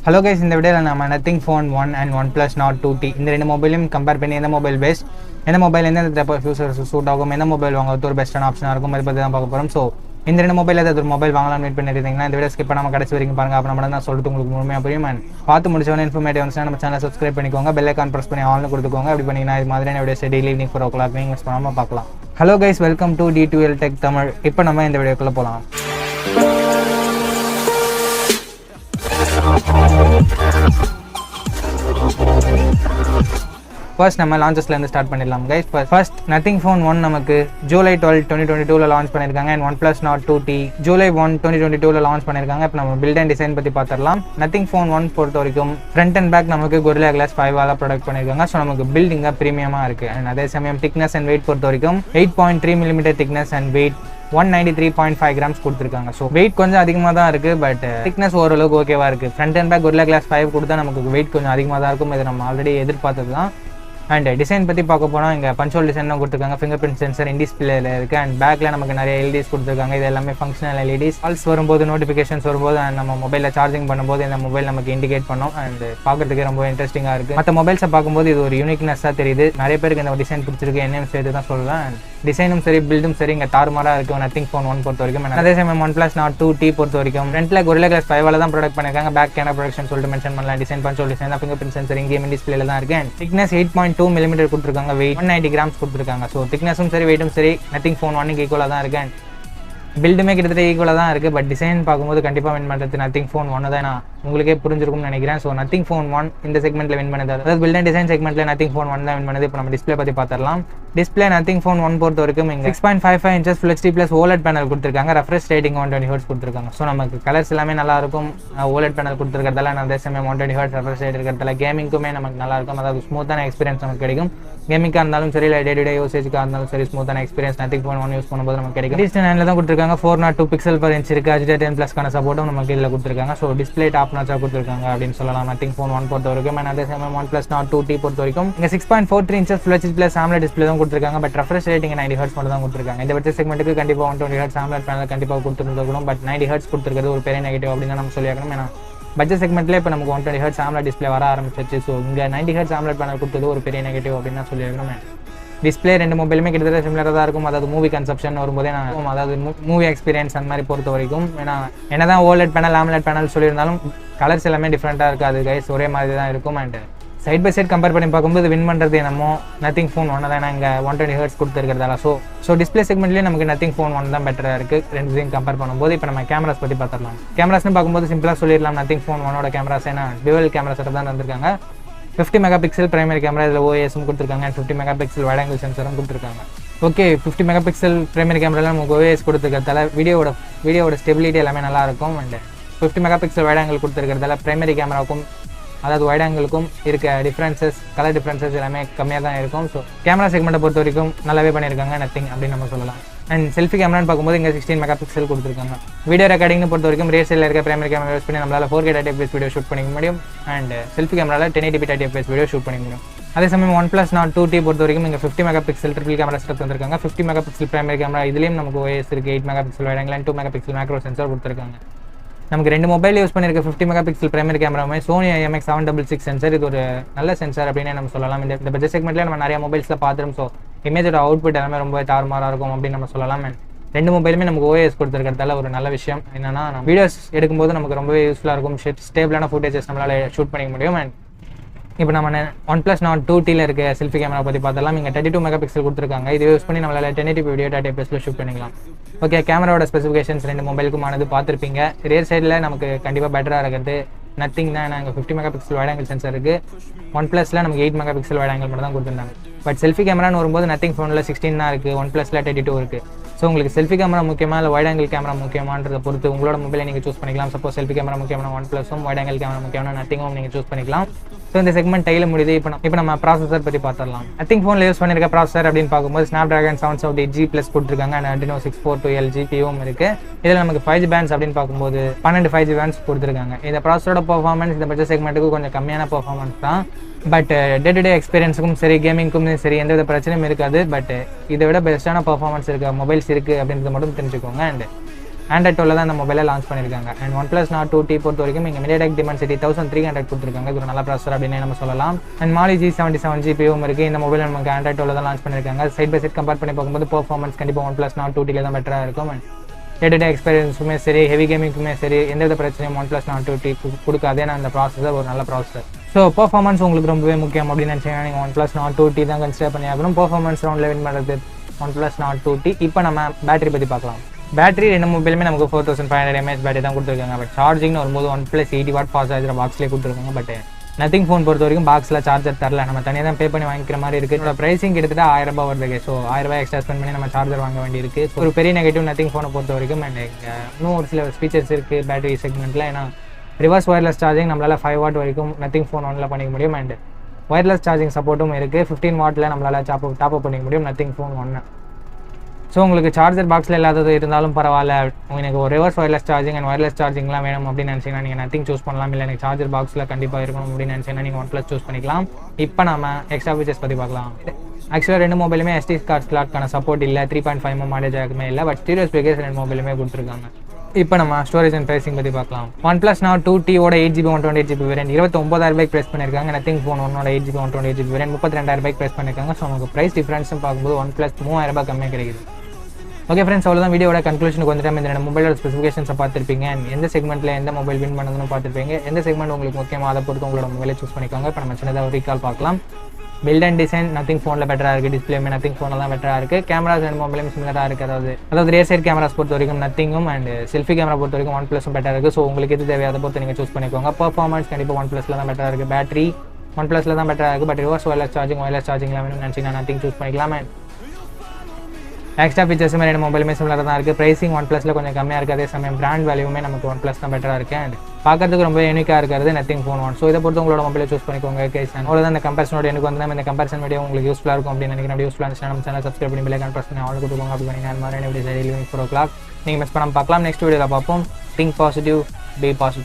Hello guys, இந்த வீடியோவில் நம்ம nothing Phone 1 and OnePlus Nord 2T இந்த ரெண்டு மொபைலையும் கம்பேர் பண்ணி எந்த மொபைல் பெஸ்ட், எந்த மொபைல் எந்த டைப் ஆஃப் யூசர்ஸ் சூட் ஆகும், எந்த மொபைல் வாங்குறது ஒரு பெஸ்ட்டான ஆப்ஷனாக இருக்கும், அதை பற்றி தான் பார்க்க போகிறோம். ஸோ இந்த ரெண்டு மொபைல் ஏதாவது ஒரு மொபைல் வாங்கலாம்னு வெயிட் பண்ணியிருந்தீங்கன்னா இந்த வீடியோ ஸ்கிப் பண்ணாமல் கடைசி வரைக்கும் பாருங்கள். அப்புறம் நம்ம தான் சொல்லிட்டு உங்களுக்கு முழுமையாக புரியும். அண்ட் பார்த்து முடிச்சவொன்னே இன்ஃபர்மேட்டிவ் வந்துச்சுன்னா நம்ம சேனல் சப்ஸ்கிரைப் பண்ணிக்கோங்க, பெல் ஐக்கான் ப்ரெஸ் பண்ணி ஆல்னு கொடுத்துக்கோங்க. அப்படி பண்ணிங்கன்னா இது மாதிரியான வீடியோஸ் டெய்லி ஈவினிங் 4 o'clock நீங்கள் மிஸ் பண்ணாமல் பார்க்கலாம். Hello guys, welcome to D2L Tech Tamil. இப்போ நம்ம இந்த வீடியோக்குள்ளே போகலாம். ஃபர்ஸ்ட் நம்ம லான்ச்சஸ்லேருந்து ஸ்டார்ட் பண்ணிடலாம் கைஸ். ஃபர்ஸ்ட் நத்திங் ஃபோன் 1 நமக்கு ஜூலை 12, 2022 லான்ச் பண்ணியிருக்காங்க. And OnePlus Nord 2T July 1, 2022 launch பண்ணியிருக்காங்க. இப்போ நம்ம பில்ட் அண்ட் டிசைன் பற்றி பார்த்துடலாம். நத்திங் ஃபோன் 1 பொறுத்த வரைக்கும் ஃப்ரண்ட் அண்ட் பேக் நமக்கு Gorilla Glass 5 ப்ரொடக்ட் பண்ணியிருக்காங்க. ஸோ நமக்கு பில்டிங்காக ப்ரீமியமாக இருக்குது. அண்ட் அதே சமயம் திக்னஸ் அண்ட் வெயிட் பொறுத்த வரைக்கும் 8.3 mm thickness and weight 193.5 grams கொடுத்துருக்காங்க. ஸோ வெயிட் கொஞ்சம் அதிகமாக தான் இருக்குது, பட் திக்னஸ் ஓரளவுக்கு ஓகேவா இருக்குது. Front and back Gorilla Glass 5 கொடுத்தா நமக்கு வெயிட் கொஞ்சம் அதிகமாக தான் இருக்கும். இது நம்ம ஆல்ரெடி எதிர்பார்த்தது தான். அண்ட் டிசைன் பற்றி பார்க்க போனால் இங்கே பஞ்சோல் டிசைன் தான் கொடுத்துருக்காங்க. ஃபிங்கர் பிரிண்ட் சென்சர் இன் டிஸ்பிளேல இருக்குது. அண்ட் பேக்கில் நமக்கு நிறைய எல்இடிஸ் கொடுத்துருக்காங்க. இது எல்லாமே ஃபங்க்ஷனல் எல்இடிஸ். கால்ஸ் வரும்போது, நோட்டிஃபிகேஷன்ஸ் வரும்போது, அண்ட் நம்ம மொபைலில் சார்ஜிங் பண்ணும்போது இந்த மொபைல் நமக்கு இண்டிகேட் பண்ணோம். அண்ட் பார்க்கறதுக்கு ரொம்ப இன்ட்ரெஸ்டிங்காக இருக்குது. மற்ற மொபைல்ஸை பார்க்கும்போது இது ஒரு யூனிக்னஸாக தெரியுது. நிறைய பேருக்கு இந்த டிசைன் பிடிச்சிருக்கு, என்னன்னு சேர்த்து தான் சொல்லலாம். அண்ட் டிசைனும் சரி, பில்டும் சரி இங்கே தாறுமாறாக இருக்கும் நத்திங் ஃபோன் 1 பொறுத்த வரைக்கும். அதே சமயம் OnePlus Nord 2T பொறுத்த வரைக்கும் ஃப்ரண்ட்டில் Gorilla Glass 5 தான் ப்ரொடக்ட் பண்ணியிருக்காங்க. பேக் கேமரா ப்ரொடக்ஷன் சொல்லிட்டு மென்ஷன் பண்ணலாம். டிசைன் பஞ்சோல் டிசைன் தான், ஃபிங்கர் பிரிண்ட் சென்சர் இங்கே டிஸ்பிளேல தான் இருக்கு. அண்ட் திக்னஸ் 8.2 mm கொடுத்துருக்காங்க. வெயிட் 190 grams கொடுத்துருக்காங்க. ஸோ திக்னஸும் சரி, வெயிட்டும் சரி நத்திங் ஃபோன் 1 ஈக்குவலாக தான் இருக்கு. அண்ட் பில்டுமே கிட்டத்தட்ட ஈக்குவலாக தான் இருக்குது. பட் டிசைன் பார்க்கும்போது கண்டிப்பாக வின் பண்ணுறது நத்திங் ஃபோன் 1 தான் நான் உங்களுக்கே புரிஞ்சிருக்கும்னு நினைக்கிறேன். ஸோ நத்திங் ஃபோன் 1 இந்த செக்மெண்ட்டில் வின் பண்ணுது. அதாவது பில்ட் அண்ட் டிசைன் செக்மெண்ட்டில் நத்திங் ஃபோன் 1 தான் வின் பண்ணுது. இப்போ நம்ம டிஸ்பிளே பற்றி பார்த்துடலாம். டிஸ்பிளே நத்திங் ஃபோன் 1 பொறுத்த வரைக்கும் இங்கே 6.55 inches Full HD + OLED panel கொடுத்துருக்காங்க. ரெஃப்ரெஷ் ரேட்டிங் 120 Hz கொடுத்துருக்காங்க. ஸோ நமக்கு கலர்ஸ் எல்லாமே நல்லா இருக்கும். OLED பேனல் கொடுத்துருக்கிறதால அதே சமயம் 120 Hz ரெஃப்ரெஷ் ரேட் இருக்கிறதால கேமிங்க்குமே நமக்கு நல்லா இருக்கும். அதாவது ஸ்மூத்தான எக்ஸ்பீரியன்ஸ் நமக்கு கிடைக்கும். கேமிங்காக இருந்தாலும் சரி, இல்லை டே டு டே யூசேஜ்க்காக இருந்தாலும் சரி, ஸ்மூத்தான எக்ஸ்பீரியன்ஸ் நத்திங் ஃபோன் 1 யூஸ் பண்ணும்போது நமக்கு கிடைக்கும். D9 தான் கொடுத்துருக்காங்க. 402 pixel/inch இருக்குது. HD10+க்கான சப்போர்ட்டும் நமக்கு இதில் கொடுத்துருக்காங்க. ஸோ டிஸ்பிளே டாப் நாச்சாக கொடுத்துருக்காங்க அப்படின்னு சொல்லலாம் நத்திங் ஃபோன் 1 பொறுத்த வரைக்கும். அண்ட் அதே சமயம் OnePlus Nord 2T பொறுத்த வரைக்கும் இங்கே 6.43 inches Full HD + AMOLED display தான் கொடுத்துருக்காங்க. பட் ரெஃப்ரெஷ் ரேட்டிங் 90 Hz மட்டும் தான் கொடுத்துருக்காங்க. இந்த பட்ஜெட் செக்மெண்ட்டுக்கு கண்டிப்பாக 120 Hz AMOLED பேனல் கண்டிப்பாக கொடுத்துருந்துருக்கணும். பட் 90 Hz கொடுத்துருக்கிறது ஒரு பெரிய நெகட்டிவ் அப்படின்னு நம்ம சொல்லியாக்கணும். ஏன்னா பட்ஜெட் செக்மெண்ட்லேயே இப்போ நமக்கு 120 Hz AMOLED டிஸ்பிளே வர ஆரம்பிச்சிச்சு. ஸோ இங்கே 90 Hz AMOLED பேனல் கொடுத்தது ஒரு பெரிய நெகட்டிவ் அப்படின்னு தான் சொல்லியிருக்கணும். டிஸ்பிளே ரெண்டு மொபைலுமே கிட்டத்தட்ட சிமிலராக தான் இருக்கும். அதாவது மூவி கன்சப்ஷன் வரும்போதே நான் அதாவது மூவி எக்ஸ்பீரியன்ஸ் அந்த மாதிரி பொறுத்த வரைக்கும். ஏன்னா என்னதான் OLED பேனல் AMOLED பேனல் சொல்லியிருந்தாலும் கலர்ஸ் எல்லாமே டிஃப்ரெண்ட்டாக இருக்காது கைஸ், ஒரே மாதிரி தான் இருக்கும். And side by side compare பண்ணி பார்க்கும்போது வின் பண்ணுறது என்னமோ நத்திங் ஃபோன் 1 தான். இங்கே 120 Hz கொடுத்துருக்கிறதால ஸோ டிஸ்பிளே செக்மெண்ட்லேயே நமக்கு நத்திங் ஃபோன் 1 தான் பெட்டராக இருக்குது ரெண்டுத்தையும் கம்பேர் பண்ணும்போது. இப்போ நம்ம கேமராஸ் பற்றி பார்த்துடலாம். கேமராஸ்னு பார்க்கும்போது சிம்பிளாக சொல்லிடலாம். நத்திங் ஃபோன் 1 கேமராஸ் ஏன்னா டுவல் கேமரா செட்டப் தான் வந்திருக்காங்க. 50 MP பிரைமரி கேமரா, இதில் OIS கொடுத்துருக்காங்க. அண்ட் 50 MP வைட் ஆங்கிள் சென்சரும் கொடுத்துருக்காங்க. ஓகே, 50 MP பிரைமரி கேமராவில் நமக்கு OIS கொடுத்துருக்கிறதால வீடியோட ஸ்டெபிலிட்டி எல்லாமே நல்லாயிருக்கும். அண்ட் 50 MP வைட் ஆங்கிள் கொடுத்துருக்கிறதால பிரைமரி கேமராவுக்கும் அதாவது வைட் ஆங்கிளுக்கும் இருக்க டிஃப்ரென்சஸ், கலர் டிஃப்ரென்சஸ் எல்லாமே கம்மியாக தான் இருக்கும். ஸோ கேமரா செக்மெண்ட்டை பொறுத்த வரைக்கும் நல்லாவே பண்ணியிருக்காங்க நத்திங் அப்படின்னு நம்ம சொல்லலாம். அண்ட் செல்ஃபி கேமரான்னு பார்க்கும்போது இங்கே 16 MP கொடுத்துருக்காங்க. வீடியோ ரெக்கார்டிங்னு பொறுத்த வரைக்கும் ரியர் சைடில் இருக்க பிரைமரி கேமரா யூஸ் பண்ணி நம்மளால் 4K 30fps வீடியோ ஷூட் பண்ணிக்க முடியும். அண்ட் செல்ஃபி கேமராவில் 1080p 30fps வீடியோ ஷூட் பண்ணிக்க முடியும். அதே சமயம் OnePlus Nord 2T பொறுத்த வரைக்கும் இங்கே 50 MP ட்ரிபிள் கேமரா செட்டப் வந்திருக்காங்க. 50 MP பிரைமரி கேமரா, இதுலேயும் நமக்கு OIS இருக்குது. 8 MP wide angle and 2 MP macro sensor கொடுத்துருக்காங்க. நமக்கு ரெண்டு மொபைல் யூஸ் பண்ணியிருக்க 50 MP பிரைமரி கேமராவுமே Sony IMX766 சென்சர். இது ஒரு நல்ல சென்சார் அப்படின்னு நம்ம சொல்லலாம். இந்த பட்ஜெட் செக்மெண்ட்லேயே நம்ம நிறைய மொபைல்ஸில் பார்த்துரும். ஸோ இமேஜோட அவுட்புட் எல்லாமே ரொம்ப தாறுமாறாக இருக்கும் அப்படின்னு நம்ம சொல்லலாம். ரெண்டு மொபைலுமே நமக்கு OIS கொடுத்துருக்கிறதால ஒரு நல்ல விஷயம் என்னன்னா, வீடியோஸ் எடுக்கும்போது நமக்கு ரொம்பவே யூஸ்ஃபுல்லாக இருக்கும். ஸ்டேபிளான ஃபுட்டேஜஸ் நம்மளால் ஷூட் பண்ணிக்க முடியும். அண்ட் இப்போ நம்ம OnePlus Nord 2Tல இருக்க செல்ஃபி கேமரா பற்றி பார்த்தலாம். இங்கே 32 MP கொடுத்துருக்காங்க. இது யூஸ் பண்ணி நம்மளால் 1080p வீடியோ 30fps ஷூட் பண்ணிக்கலாம். ஓகே, கேமராவோட ஸ்பெசிஃபிகேஷன்ஸ் ரெண்டு மொபைலுக்குமானது பார்த்துருப்பீங்க. ரியர் சைடில் நமக்கு கண்டிப்பாக பெட்டராக இருக்கிறது நத்திங் தான். நாங்கள் 50 MP வைட் ஆங்கிள் சென்சர் இருக்குது. OnePlusல நமக்கு 8 MP வைட் ஆங்கிள் மட்டும் தான் கொடுத்துருந்தாங்க. பட் செல்ஃபி கேமரான்னு வரும்போது நத்திங் ஃபோனில் 16 தான் இருக்குது, OnePlusல 32 இருக்குது. ஸோ உங்களுக்கு செல்ஃபி கேமரா முக்கியமாக இல்லை வைட் ஆங்கிள் கேமரா முக்கியமான்றதை பொறுத்து உங்களோட மொபைலை நீங்கள் சூஸ் பண்ணிக்கலாம். சப்போஸ் செல்ஃபி கேமரா முக்கியமான OnePlusம், வைட் ஆங்கிள் கேமரா முக்கியமான நத்திங்கும் நீங்கள் சூஸ் பண்ணிக்கலாம். ஸோ இந்த செக்மெண்ட் டைல முடியுது. இப்போ நம்ம ப்ராசஸர் பற்றி பார்த்துடலாம். நத்திங் ஃபோனில் யூஸ் பண்ணியிருக்க ப்ராசஸர் அப்படின்னு பார்க்கும்போது Snapdragon 778G+ கொடுத்துருக்காங்க. அண்ட் Adreno 642L GPUவும் இருக்குது. இதில் நமக்கு 5G பேண்ட்ஸ் அப்படின்னு பார்க்கும்போது 12 5G பேண்ட்ஸ் கொடுத்துருக்காங்க. இந்த ப்ராசஸரோட பர்ஃபார்மன்ஸ் இந்த பட்ஜெட் செக்மெண்ட்டுக்கு கொஞ்சம் கம்மியான பர்ஃபார்மன்ஸ் தான். பட் டே டு டே எக்ஸ்பீரியன்ஸுக்கும் சரி, கேமிங்க்கும் சரி எந்த வித பிரச்சனையும் இருக்காது. பட் இதை விட பெஸ்ட்டான பர்ஃபார்மன்ஸ் இருக்க மொபைல்ஸ் இருக்குது அப்படின்றத மட்டும் தெரிஞ்சுக்கோங்க. அண்ட் ஆண்ட்ராய்ட் 12 தான் இந்த மொபைலை லான்ச் பண்ணியிருக்காங்க. அண்ட் OnePlus Nord 2T பொறுத்த வரைக்கும் இங்கே MediaTek Dimensity 1300 கொடுத்துருக்காங்க. இது ஒரு நல்ல ப்ராசஸர் அப்படின்னு நம்ம சொல்லலாம். அண்ட் Mali G77 GPUவும் இருக்குது. இந்த மொபைல் நமக்கு ஆண்ட்ராய்ட் 12 தான் லான்ச் பண்ணியிருக்காங்க. சைட் பை சைட் கம்பேர் பண்ணி பார்க்கும்போது பெர்ஃபார்மன்ஸ் கண்டிப்பாக OnePlus Nord 2T தான் பெட்டராக இருக்கும். அண்ட் டே டு டே எக்ஸ்பீரியன்ஸுமே சரி, ஹெவி கேமிங்குமே சரி, எந்தவித பிரச்சனையும் OnePlus Nord 2T கொடுக்காது. ஏன்னா அந்த ப்ராசஸர் ஒரு நல்ல ப்ராசஸர். ஸோ பெர்ஃபார்மன்ஸ் உங்களுக்கு ரொம்பவே முக்கியம் அப்படின்னு நினச்சிங்கன்னா நீங்கள் OnePlus Nord 2T தான் கன்சிடர் பண்ணி ஆகணும். பெர்ஃபார்மன்ஸ் ரவுண்டில் வின் பண்ணுறது OnePlus Nord 2T. இப்போ நம்ம பேட்டரி பற்றி பார்க்கலாம். பேட்டரி ரெண்டு மொபைலுமே நமக்கு 4500 mAh பேட்டரி தான் கொடுத்துருக்காங்க. பட் சார்ஜிங்னு வரும்போது OnePlus 80 வாட் ஃபாஸ்ட் சார்ஜர் பாக்ஸ்லேயே கொடுத்துருக்காங்க. பட் நத்திங் ஃபோன் பொறுத்த வரைக்கும் பாக்ஸில் சார்ஜர் தரல, நம்ம தனியாக தான் பே பண்ணி வாங்கிக்கிற மாதிரி இருக்குது. என்னோட ப்ரைஸிங் கிட்டத்தட்ட 1000 ரூபாய் வருது. ஸோ 1000 ரூபாய் எக்ஸ்ட்ரா ஸ்பெண்ட் பண்ணி நம்ம சார்ஜர் வாங்க வேண்டியிருக்கு. ஒரு பெரிய நெகட்டிவ் நத்திங் ஃபோனை பொறுத்த வரைக்கும். அண்ட் இன்னும் ஒரு சில ஃபீச்சர்ஸ் இருக்குது பேட்டரி செக்மெண்ட்டில். ஏன்னா ரிவர்ஸ் ஒயர்லெஸ் சார்ஜிங் நம்மளால் 5 வாட் வரைக்கும் நத்திங் ஃபோன் ஒன்றில் பண்ணிக்க முடியும். அண்ட் ஒயர்லெஸ் சார்ஜிங் சப்போர்ட்டும் இருக்குது. 15 வாட்டில் நம்மளால் டாப் பண்ணிக்க முடியும் நத்திங் ஃபோன் 1. ஸோ உங்களுக்கு சார்ஜர் பாக்ஸில் இல்லாதது இருந்தாலும் பரவாயில்ல, எனக்கு ஒரு reverse wireless charging and wireless சார்ஜிங்லாம் வேணும் அப்படின்னு நினச்சிங்கன்னா நீங்கள் நத்திங் சூஸ் பண்ணலாம். இல்லை எனக்கு சார்ஜர் பாக்ஸில் கண்டிப்பாக இருக்கணும் அப்படின்னு நினச்சிங்கன்னா நீங்கள் OnePlus சூஸ் பண்ணிக்கலாம். இப்போ நம்ம எக்ஸ்ட்ரா ஃபீச்சர்ஸ் பற்றி பார்க்கலாம். ஆக்சுவலாக ரெண்டு மொபைலுமே SD கார்டு ஸ்லாட்கான சப்போர்ட் இல்லை, 3.5 மாடேஜ் ஆகுமே இல்லை. பட் ஸ்டீரியோ ஸ்பீக்கர்ஸ் ரெண்டு மொபைலுமே கொடுத்துருக்காங்க. இப்போ நம்ம ஸ்டோரேஜ் அண்ட் ப்ரைசிங் பற்றி பார்க்கலாம். OnePlus Nord 2T ஓட 8GB 128GB வேரியன்ட் 29000 ரூபாய்க்கு ப்ரைஸ் பண்ணியிருக்காங்க. Nothing phone 1ஓட 8GB 128GB variant 32000 ரூபாய்க்கு ப்ரைஸ் பண்ணியிருக்காங்க. ஸோ நமக்கு ப்ரைஸ் டிஃப்ரென்ஸும் பார்க்கும்போது OnePlus 3000 ரூபாய் கம்மியாக கிடைக்குது. ஓகே ஃப்ரெண்ட்ஸ், அவ்வளோதான் வீடியோட கன்க்ளூஷனுக்கு வந்துட்டு இந்த மொபைலோட ஸ்பெசிஃபிகேஷன்ஸை பார்த்துருப்பீங்க. எந்த செக்மெண்ட்டில் எந்த மொபைல் வின் பண்ணணும்னு பார்த்துருப்பீங்க. எந்த செக்மெண்ட் உங்களுக்கு முக்கியமாக அதை பொறுத்து உங்களோட மொபைலை சூஸ் பண்ணிக்கோங்க. இப்போ நம்ம சின்னதாக ஒரு ரீகால் பார்க்கலாம். பில்ட் அண்ட் டிசைன் நத்திங் ஃபோனில் பெட்டராக இருக்குது. டிஸ்பிளேமே நத்திங் ஃபோனில் தான் பெட்டராக இருக்குது. கேமராஸ் ரெண்டு மொபைலும் சிமிலராக இருக்குது. அதாவது ரியர் சைட் கேமராஸ் பொறுத்த வரைக்கும் நத்திங்கும் அண்ட் செல்ஃபி கேமரா பொறுத்த வரைக்கும் OnePlusம் பெட்டராக இருக்குது. ஸோ உங்களுக்கு எது தேவையை அதை பொறுத்து நீங்கள் சூஸ் பண்ணிக்கோங்க. பெர்ஃபார்மன்ஸ் கண்டிப்பாக OnePlusல தான் பெட்டராக இருக்குது. பேட்டரி OnePlusல தான் பெட்டராக இருக்குது. பட் ரிவர்ஸ் ஒயர்லெஸ் சார்ஜிங்லாம் வேணும்னு நினச்சிங்கன்னா நத்திங் சூஸ் பண்ணிக்கலாம். எக்ஸ்ட்ரா ஃபீச்சர்ஸுமே ரெண்டு மொபைலுமே சிமிலராக தான் இருக்குது. ப்ரைசிங் OnePlusல கொஞ்சம் கம்மியாக இருக்குது. அதே சமயம் பிராண்ட் வேல்யூமே நமக்கு OnePlus தான் பெட்டராக இருக்குது. அண்ட் பார்க்கறதுக்கு ரொம்ப யூனிக்காக இருக்கிறது நத்திங் ஃபோன் 1. ஸோ இதை பொறுத்து உங்களோட மொபைலை சூஸ் பண்ணிக்கோங்க. அவ்வளோதான் இந்த கம்பேரிசனோட எனக்கு வந்து இந்த கம்பேரிசன் வீடியோ உங்களுக்கு யூஸ்ஃபுல்லாக இருக்கும் அப்படின்னு நினைக்கிறேன். யூஸ்ஃபுல்லாக இருந்துச்சுன்னா நம்ம சேனல் சப்ஸ்கிரைப் பண்ணி பெல் ஐகான் ப்ரெஸ் பண்ணி ஆல் கொடுத்துக்கோங்க. அப்படி பண்ணி நான் மாதிரி வீடியோ 4 o'clock நீங்கள் மிஸ் பண்ணாமல் பார்க்கலாம். நெக்ஸ்ட் வீடியோவில் பார்ப்போம். Think positive, be positive.